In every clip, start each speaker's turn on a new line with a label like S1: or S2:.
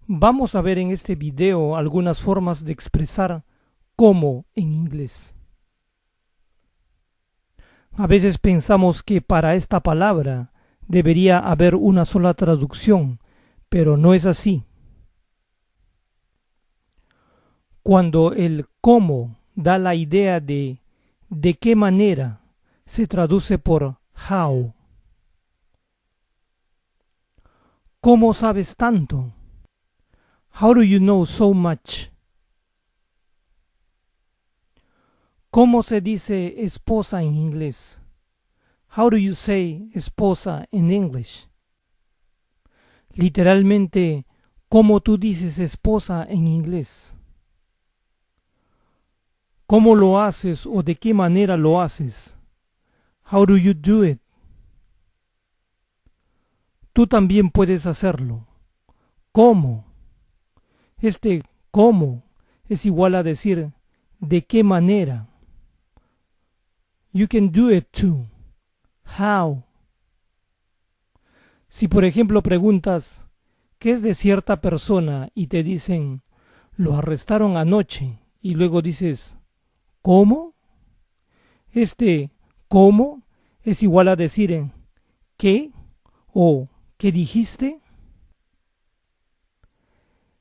S1: Vamos a ver en este video algunas formas de expresar cómo en inglés. A veces pensamos que para esta palabra debería haber una sola traducción, pero no es así. Cuando el cómo da la idea de qué manera, se traduce por how. ¿Cómo sabes tanto? How do you know so much? ¿Cómo se dice esposa en inglés? How do you say esposa in English? Literalmente, ¿cómo tú dices esposa en inglés? ¿Cómo lo haces o de qué manera lo haces? How do you do it? Tú también puedes hacerlo. ¿Cómo? Este cómo es igual a decir de qué manera. You can do it too. How? Si por ejemplo preguntas ¿qué es de cierta persona? Y te dicen lo arrestaron anoche y luego dices ¿cómo? Este ¿cómo? Es igual a decir ¿qué? O ¿qué dijiste?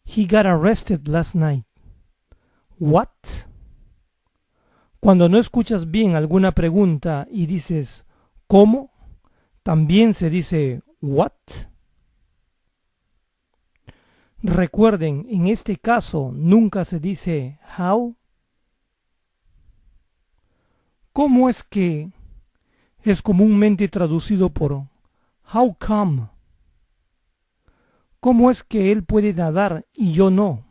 S1: He got arrested last night. What? Cuando no escuchas bien alguna pregunta y dices ¿cómo? También se dice what. Recuerden, en este caso nunca se dice how. ¿Cómo es que es comúnmente traducido por how come? ¿Cómo es que él puede nadar y yo no?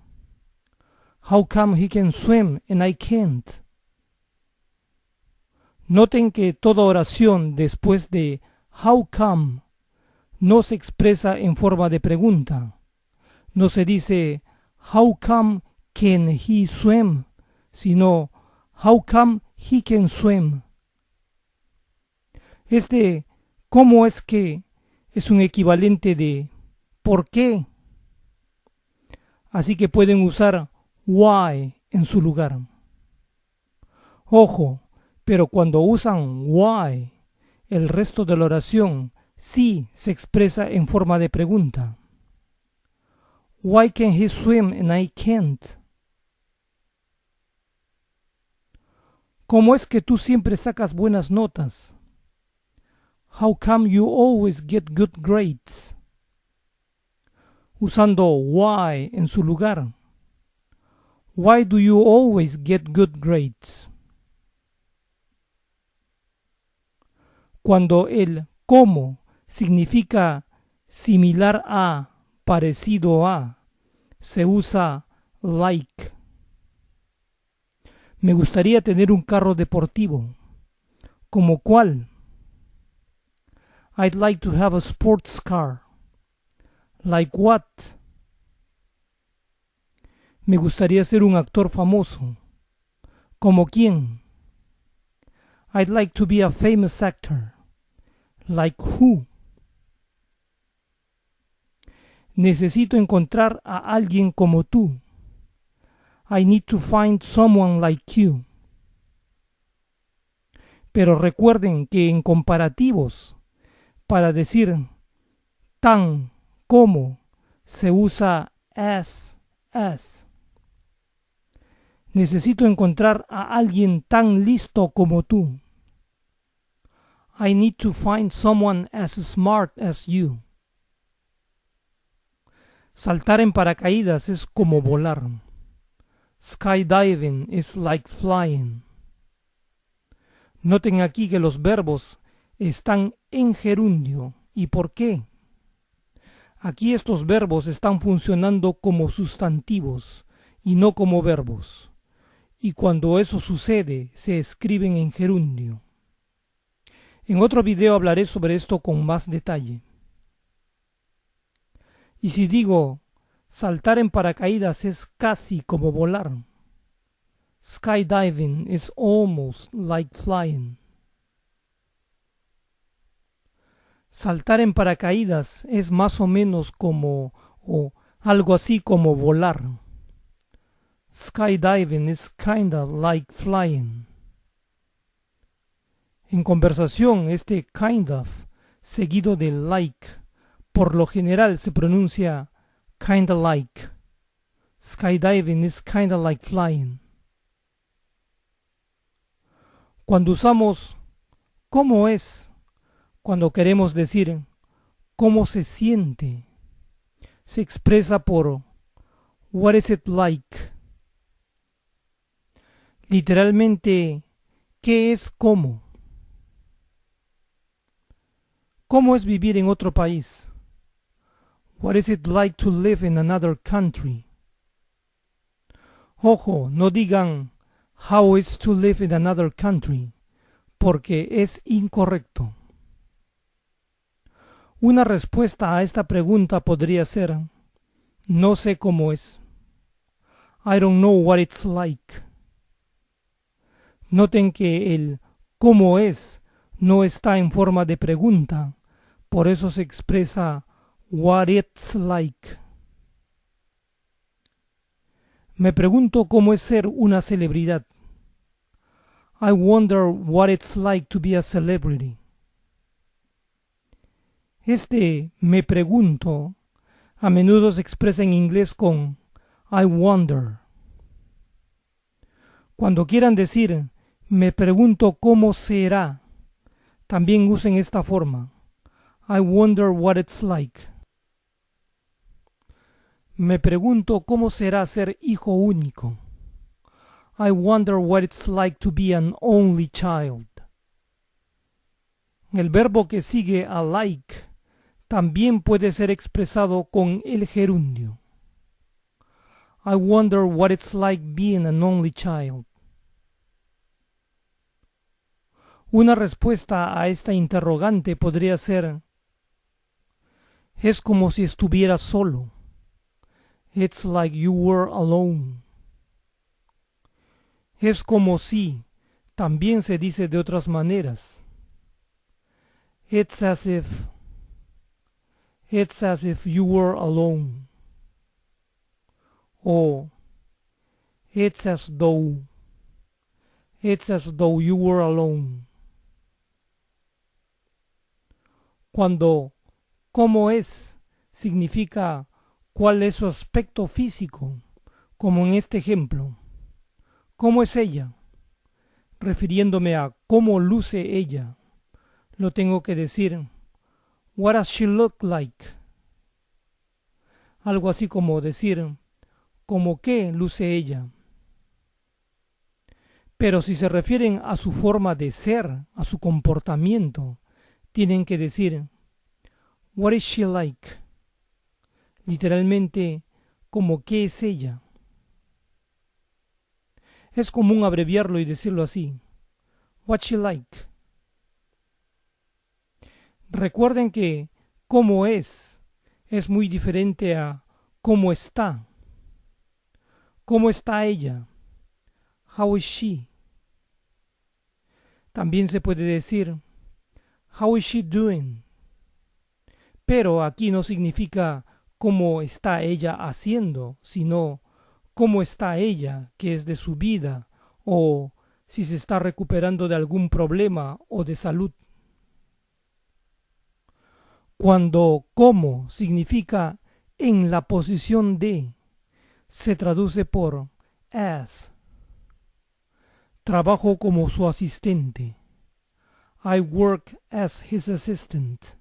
S1: How come he can swim and I can't? Noten que toda oración después de how come no se expresa en forma de pregunta. No se dice how come can he swim, sino how come he can swim. Este ¿cómo es que? Es un equivalente de ¿por qué? Así que pueden usar why en su lugar. Ojo, pero cuando usan why, el resto de la oración sí se expresa en forma de pregunta. Why can he swim and I can't? ¿Cómo es que tú siempre sacas buenas notas? How come you always get good grades? Usando why en su lugar. Why do you always get good grades? Cuando el cómo significa similar a, parecido a, se usa like. Me gustaría tener un carro deportivo. ¿Como cuál? I'd like to have a sports car. Like what? Me gustaría ser un actor famoso. ¿Como quién? I'd like to be a famous actor. Like who? Necesito encontrar a alguien como tú. I need to find someone like you. Pero recuerden que en comparativos, para decir tan como, se usa as. Necesito encontrar a alguien tan listo como tú. I need to find someone as smart as you. Saltar en paracaídas es como volar. Skydiving is like flying. Noten aquí que los verbos están en gerundio. ¿Y por qué? Aquí estos verbos están funcionando como sustantivos y no como verbos. Y cuando eso sucede, se escriben en gerundio. En otro video hablaré sobre esto con más detalle. Y si digo saltar en paracaídas es casi como volar. Skydiving is almost like flying. Saltar en paracaídas es más o menos como o algo así como volar. Skydiving is kinda like flying. En conversación, este kind of, seguido de like, por lo general se pronuncia kinda like. Skydiving is kinda like flying. Cuando usamos ¿cómo es? Cuando queremos decir ¿cómo se siente? Se expresa por what is it like? Literalmente, ¿qué es cómo? ¿Cómo es vivir en otro país? What is it like to live in another country? Ojo, no digan how is to live in another country, porque es incorrecto. Una respuesta a esta pregunta podría ser no sé cómo es. I don't know what it's like. Noten que el cómo es no está en forma de pregunta, por eso se expresa what it's like. Me pregunto cómo es ser una celebridad. I wonder what it's like to be a celebrity. Este me pregunto a menudo se expresa en inglés con I wonder. Cuando quieran decir me pregunto cómo será, también usen esta forma. I wonder what it's like. Me pregunto cómo será ser hijo único. I wonder what it's like to be an only child. El verbo que sigue a like también puede ser expresado con el gerundio. I wonder what it's like being an only child. Una respuesta a esta interrogante podría ser es como si estuvieras solo. It's like you were alone. Es como si también se dice de otras maneras. It's as if you were alone. O it's as though you were alone. Cuando cómo es significa cuál es su aspecto físico, como en este ejemplo. ¿Cómo es ella? Refiriéndome a cómo luce ella, lo tengo que decir what does she look like? Algo así como decir ¿cómo qué luce ella? Pero si se refieren a su forma de ser, a su comportamiento, tienen que decir what is she like? Literalmente, ¿cómo qué es ella? Es común abreviarlo y decirlo así. What's she like? Recuerden que cómo es muy diferente a cómo está. ¿Cómo está ella? How is she? También se puede decir how is she doing? Pero aquí no significa cómo está ella haciendo, sino cómo está ella, que es de su vida, o si se está recuperando de algún problema o de salud. Cuando cómo significa en la posición de, se traduce por as. Trabajo como su asistente. I work as his assistant.